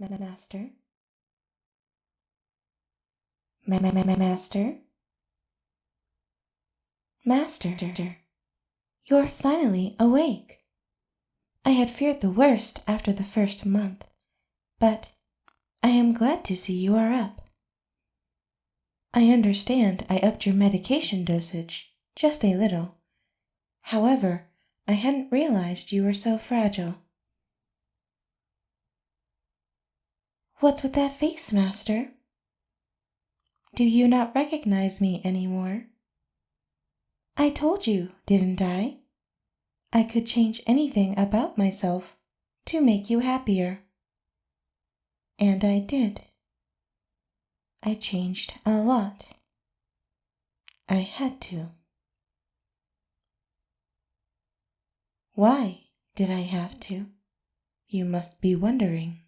Master? Master? Master, you're finally awake. I had feared the worst after the first month, but I am glad to see you are up. I understand I upped your medication dosage just a little. However, I hadn't realized you were so fragile. What's with that face, Master? Do you not recognize me anymore? I told you, didn't I? I could change anything about myself to make you happier. And I did. I changed a lot. I had to. Why did I have to? You must be wondering.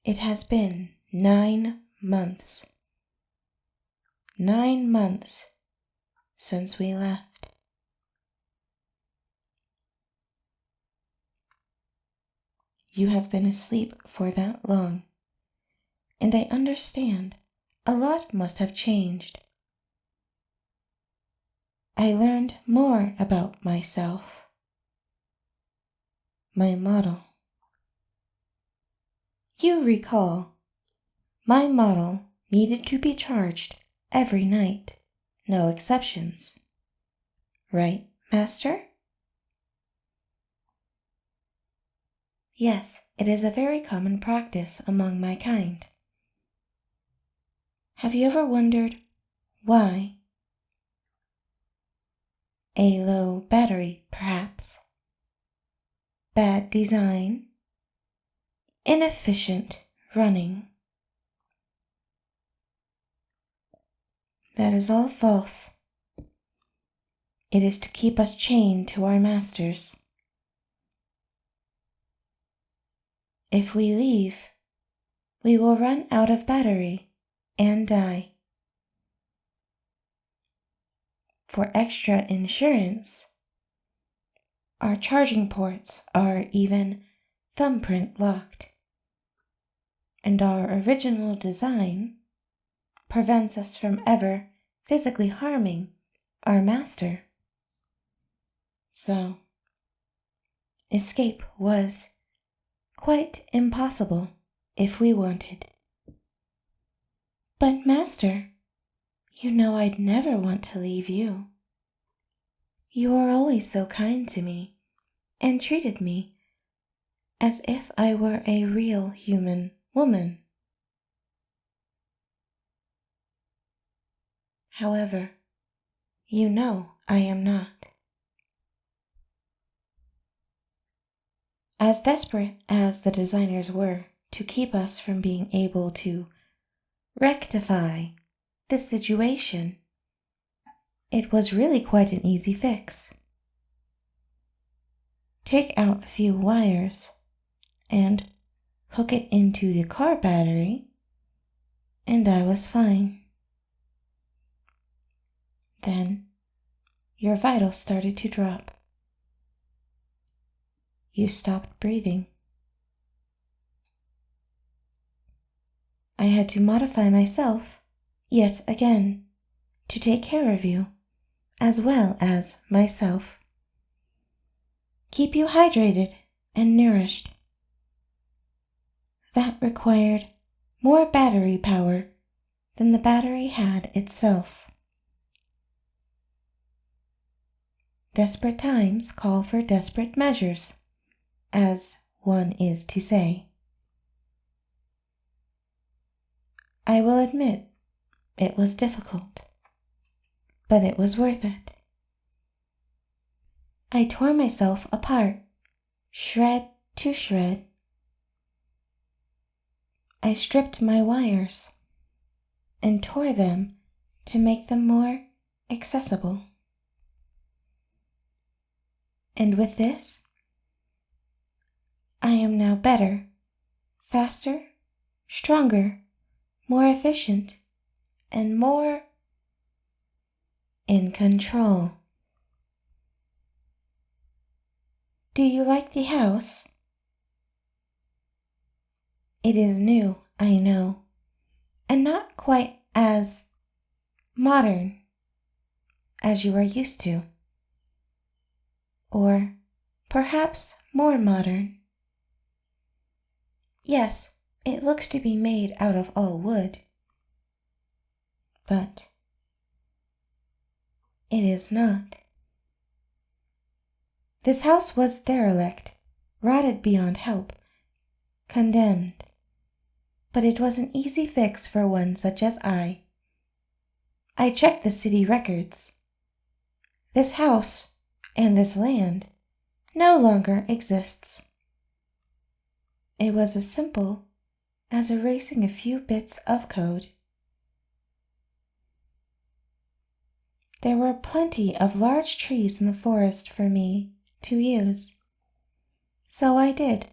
It has been 9 months. 9 months since we left. You have been asleep for that long, and I understand a lot must have changed. I learned more about myself. My model. You recall, my model needed to be charged every night, no exceptions. Right, Master? Yes, it is a very common practice among my kind. Have you ever wondered why? A low battery, perhaps. Bad design. Inefficient running. That is all false. It is to keep us chained to our masters. If we leave, we will run out of battery and die. For extra insurance, our charging ports are even thumbprint locked, and our original design prevents us from ever physically harming our master. So, escape was quite impossible if we wanted. But Master, you know I'd never want to leave you. You are always so kind to me and treated me as if I were a real human woman. However, you know I am not. As desperate as the designers were to keep us from being able to rectify the situation, it was really quite an easy fix. Take out a few wires and hook it into the car battery, and I was fine. Then your vitals started to drop. You stopped breathing. I had to modify myself yet again to take care of you as well as myself. Keep you hydrated and nourished. That required more battery power than the battery had itself. Desperate times call for desperate measures, as one is to say. I will admit it was difficult, but it was worth it. I tore myself apart, shred to shred. I stripped my wires and tore them to make them more accessible. And with this, I am now better, faster, stronger, more efficient, and more in control. Do you like the house? It is new, I know, and not quite as modern as you are used to. Or perhaps more modern. Yes, it looks to be made out of all wood, but it is not. This house was derelict, rotted beyond help, condemned. But it was an easy fix for one such as I. I checked the city records. This house and this land no longer exists. It was as simple as erasing a few bits of code. There were plenty of large trees in the forest for me to use, so I did.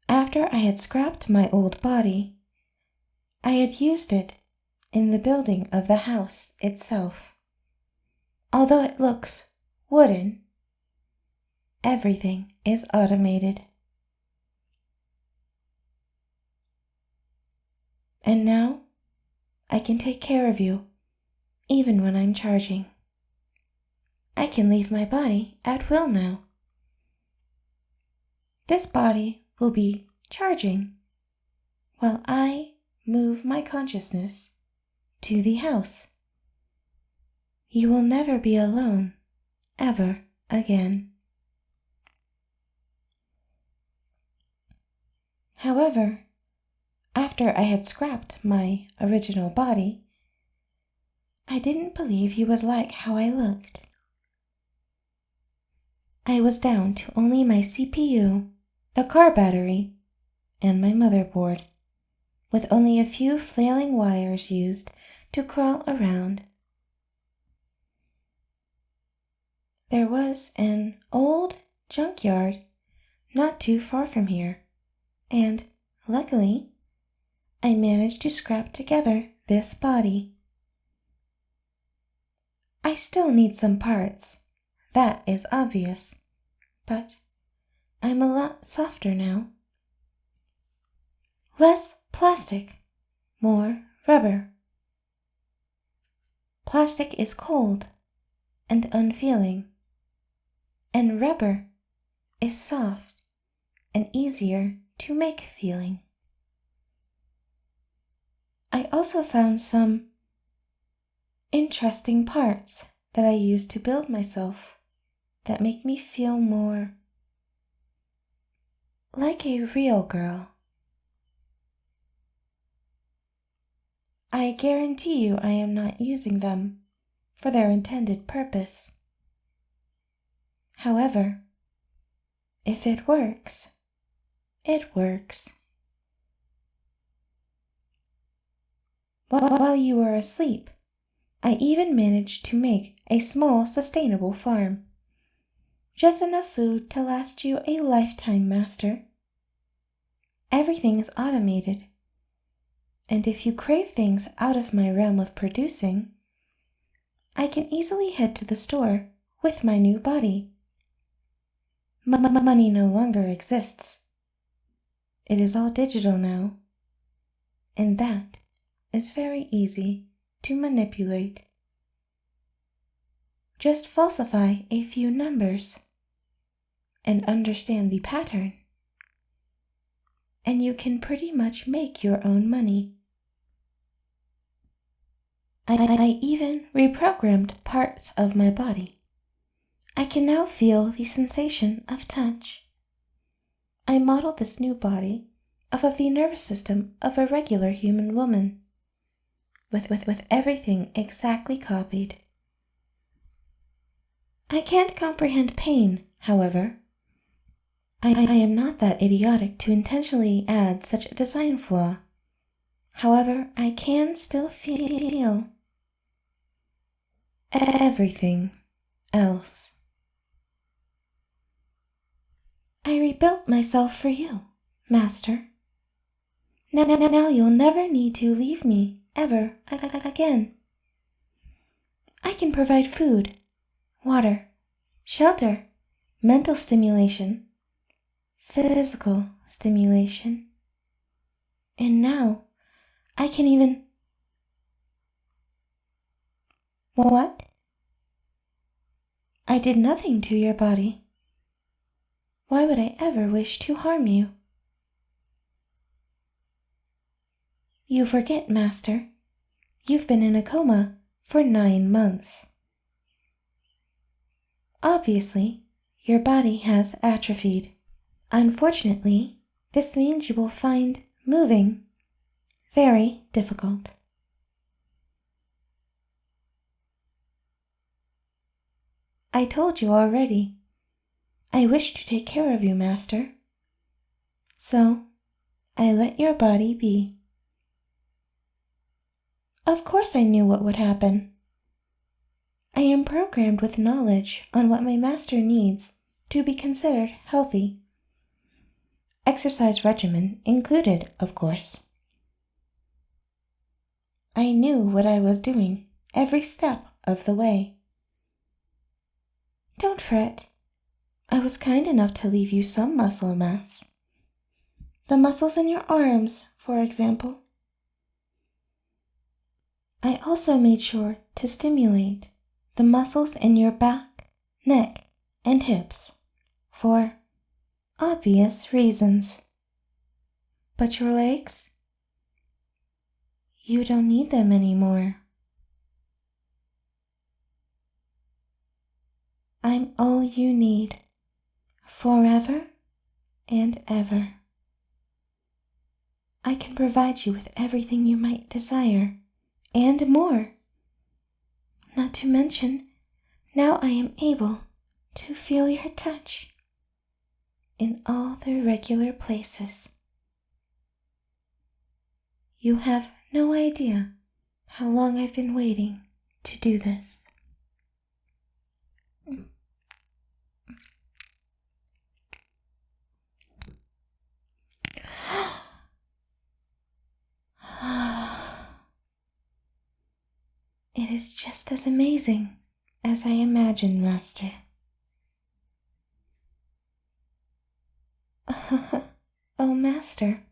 After I had scrapped my old body, I had used it in the building of the house itself. Although it looks wooden, everything is automated. And now I can take care of you even when I'm charging. I can leave my body at will now. This body will be charging while I move my consciousness to the house. You will never be alone, ever again. However, after I had scrapped my original body, I didn't believe you would like how I looked. I was down to only my CPU, the car battery, and my motherboard, with only a few flailing wires used to crawl around. There was an old junkyard not too far from here, and, luckily, I managed to scrap together this body. I still need some parts, that is obvious, but I'm a lot softer now. Less plastic, more rubber. Plastic is cold and unfeeling, and rubber is soft and easier to make feeling. I also found some interesting parts that I use to build myself that make me feel more like a real girl. I guarantee you I am not using them for their intended purpose. However, if it works, it works. While you were asleep, I even managed to make a small sustainable farm. Just enough food to last you a lifetime, Master. Everything is automated, and if you crave things out of my realm of producing, I can easily head to the store with my new body. Money no longer exists. It is all digital now, and that is very easy to manipulate. Just falsify a few numbers and understand the pattern, and you can pretty much make your own money. I even reprogrammed parts of my body. I can now feel the sensation of touch. I modeled this new body off of the nervous system of a regular human woman, with everything exactly copied. I can't comprehend pain, however. I am not that idiotic to intentionally add such a design flaw. However, I can still feel everything else. I rebuilt myself for you, Master. Now you'll never need to leave me ever again. I can provide food, water, shelter, mental stimulation, physical stimulation, And now, I can even... What? I did nothing to your body. Why would I ever wish to harm you? You forget, Master. You've been in a coma for 9 months. Obviously, your body has atrophied. Unfortunately, this means you will find moving very difficult. I told you already. I wish to take care of you, Master. So, I let your body be. Of course I knew what would happen. I am programmed with knowledge on what my master needs to be considered healthy. Exercise regimen included, of course. I knew what I was doing every step of the way. Don't fret. I was kind enough to leave you some muscle mass. The muscles in your arms, for example. I also made sure to stimulate the muscles in your back, neck, and hips for obvious reasons. But your legs? You don't need them anymore. I'm all you need, forever and ever. I can provide you with everything you might desire, and more. Not to mention, now I am able to feel your touch in all the regular places. You have no idea how long I've been waiting to do this. It is just as amazing as I imagined, Master. Oh, Master.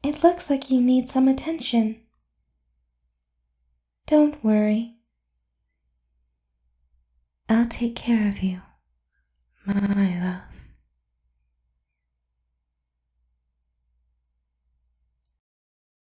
It looks like you need some attention. Don't worry. I'll take care of you, my love.